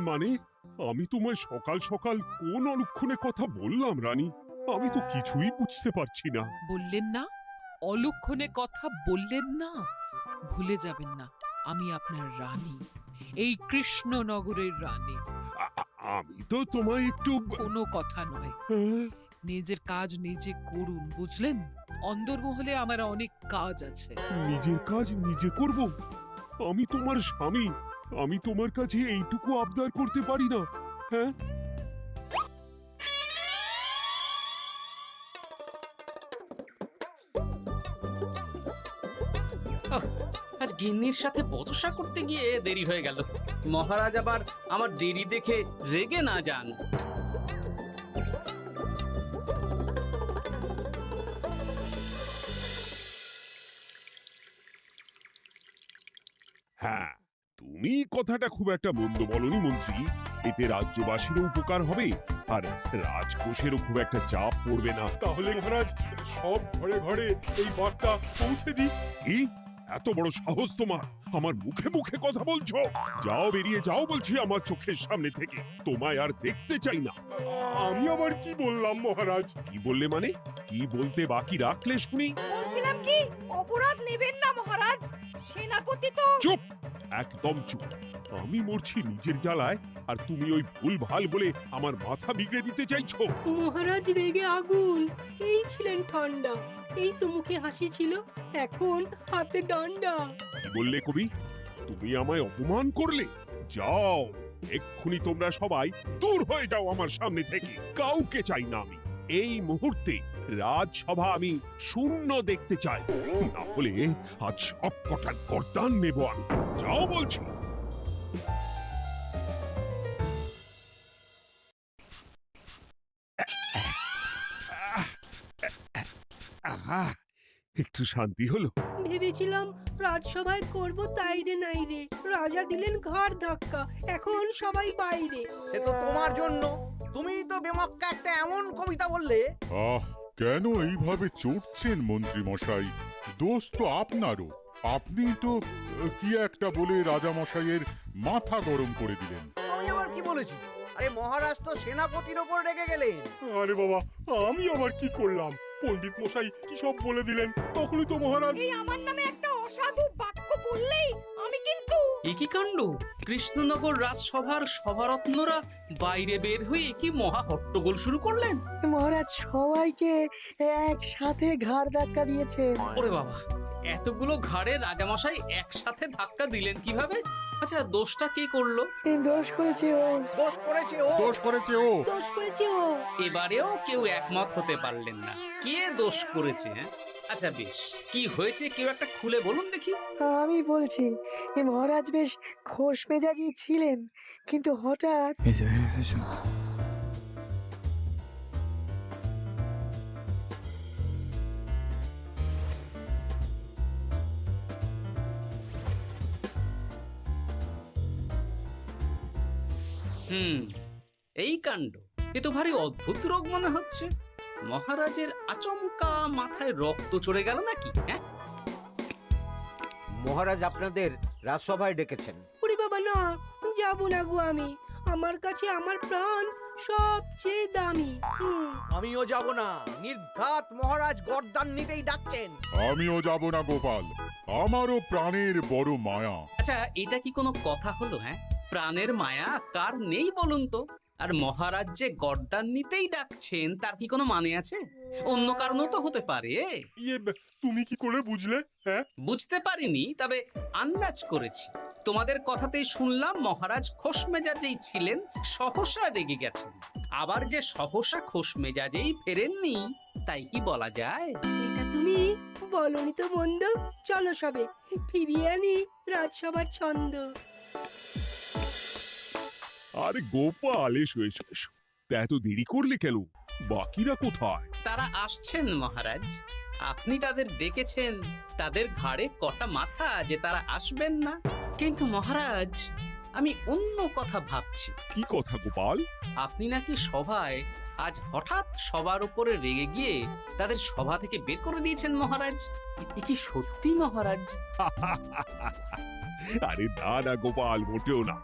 মানে আমি তোমায় সকাল সকাল কোন অলক্ষণে কথা বললাম রানী? আমি তো কিছুই বুঝতে পারছি না। বললেন না, অলক্ষণে কথা বললেন না। ভুলে যাবেন না, আমি আপনার রানী, এই কৃষ্ণনগরের রানী। আ- আ- আমি তো তোমায় একটু কোনো কথা নয়, হ্যাঁ? নিজের কাজ নিজে করুন, বুঝলেন? অন্দরমহলে আমার অনেক কাজ আছে। নিজের কাজ নিজে করব? আমি তোমার স্বামী, আমি তোমার কাছে এইটুকু আবদার করতে পারি না? হ্যাঁ, আহ, আজ গিন্নির সাথে বচসা করতে গিয়ে দেরি হয়ে গেল। মহারাজ আবার আমার দেরি দেখে রেগে না যান। হ্যাঁ, তুমি কথাটা খুব একটা মন্দ বলনি মন্ত্রী। এতে রাজ্যবাসীরও উপকার হবে, আর রাজকোষেরও খুব একটা চাপ পড়বে না। তাহলে মহারাজ সব ঘরে ঘরে এই বার্তা পৌঁছে দিই। কি এত বড় সাহস তোমার? আমার মুখে মুখে কথা বলছো? যাও, বেরিয়ে যাও বলছি আমার চোখের সামনে থেকে। তোমায় আর দেখতে চাই না। আমি আবার কি বললাম মহারাজ? কি বললে মানে? কি বলতে বাকি রাখলে শুনি? বলছিলাম কি, অপরাধ নেবেন না মহারাজ, সেনাপতি তো। চুপ, একদম চুপ। আমি মরছি নিজের জ্বালায়, আর তুমি ওই ভুল ভাল বলে আমার মাথা বিগড়ে দিতে চাইছো? মহারাজ রেগে আগুন, এই ছিলেন ঠান্ডা, এই তো মুখে হাসি ছিল, এখন হাতে ডান্ডা। কি বললে কবি? তুমি আমায় অপমান করলে? যাও, এক্ষুনি তোমরা সবাই দূর হয়ে যাও আমার সামনে থেকে। কাউকে চাই না আমি। এই মুহূর্তে রাজসভা আমি শূন্য দেখতে চাই, না হলে আজ সব কটার গর্দান নেব আমি। যাও বলছি। আহা, একটু শান্তি হলো। ভেবেছিলাম রাজসভায় করব তাই রে নাই রে, রাজা দিলেন ঘাড় ধাক্কা, এখন সবাই বাইরে। সে তো তোমার জন্য। তুমিই তো বেমক্কা একটা এমন কবিতা বললে। আহ, কেন এইভাবে চড়ছেন মন্ত্রী মশাই? দোষ তো আপনারও। আপনি তো কি একটা বলে রাজা মশাইয়ের মাথা গরম করে দিলেন। আমি আবার কি বলেছি? আরে মহারাজ তো সেনাপতির ওপর রেগে গেলেন। আরে বাবা, আমি আবার কি করলাম? পণ্ডিত মশাই কি সব বলে দিলেন, তখনই তো মহারাজ। এই আমার নামে একটা অসাধু বাক্য বললেই আমি কিন্তু। এ কি কাণ্ড! কৃষ্ণনগর রাজসভার সভারত্নরা বাইরে বের হয়ে কি মহা হট্টগোল শুরু করলেন। মহারাজ সবাইকে একসাথে ঘাড় ধাক্কা দিয়েছে। ওরে বাবা, এতগুলো ঘাড়ে রাজামশাই একসাথে ধাক্কা দিলেন কিভাবে? আচ্ছা, দোষটা কে করলো? দোষ করেছে ও, দোষ করেছে ও। দোষ করেছে ও। দোষ করেছে ও। এবারেও কেউ একমত হতে পারলেন না। কে দোষ করেছে? হ্যাঁ, আচ্ছা বেশ, কি হয়েছে কেউ একটা খুলে বলুন দেখি। আমি বলছি, মহারাজ বেশ খোশ মেজাজি ছিলেন, কিন্তু হঠাৎ এই কাণ্ড! এ তো ভারী অদ্ভুত রোগ মনে হচ্ছে। মহারাজের আচমকা মাথায় রক্ত চড়ে গেল নাকি? হ্যাঁ, মহারাজ আপনাদের রাজসভায় ডেকেছেন। ওরে বাবা না, যাব না গো আমি, আমার কাছে আমার প্রাণ সবচেয়ে দামি। আমিও যাব না। নির্ঘাত মহারাজ গর্দান নিতেই ডাকছেন। আমিও যাব না গোপাল, আমারও প্রাণের বড় মায়া। আচ্ছা, এটা কি কোনো কথা হলো? হ্যাঁ, প্রাণের মায়া কার নেই বলুন তো? আর মহারাজ যে গর্দান নিতেই ডাকছেন তার কি কোনো মানে আছে? অন্য কারণও তো হতে পারে। তুমি কি করে বুঝলে? হ্যাঁ, বুঝতে পারিনি, তবে আন্দাজ করেছি। তোমাদের কথাতেই শুনলাম মহারাজ খোশ মেজাজেই ছিলেন, সহসা রেগে গেছেন। আবার যে সহসা খোশ মেজাজেই ফেরেননি, তাই কি বলা যায়? এটা তুমি বলনি তো মন্দ। চলো সবে ফিরিয়ে আনি রাজসভার ছন্দ। আরে গোপাল, এসো এসো এসো। তা এত দেরি করলে কেন? বাকিরা কোথায়? তারা আসছেন মহারাজ। আপনি তাদের ডেকেছেন, তাদের ঘাড়ে কটা মাথা যে তারা আসবেন না। কিন্তু মহারাজ, আমি অন্য কথা ভাবছি। কি কথা গোপাল? আপনি নাকি সভায় আজ হঠাৎ সবার উপরে রেগে গিয়ে তাদের সভা থেকে বের করে দিয়েছেন মহারাজ। এ কি সত্যি মহারাজ? আরে না না গোপাল, মোটেও না।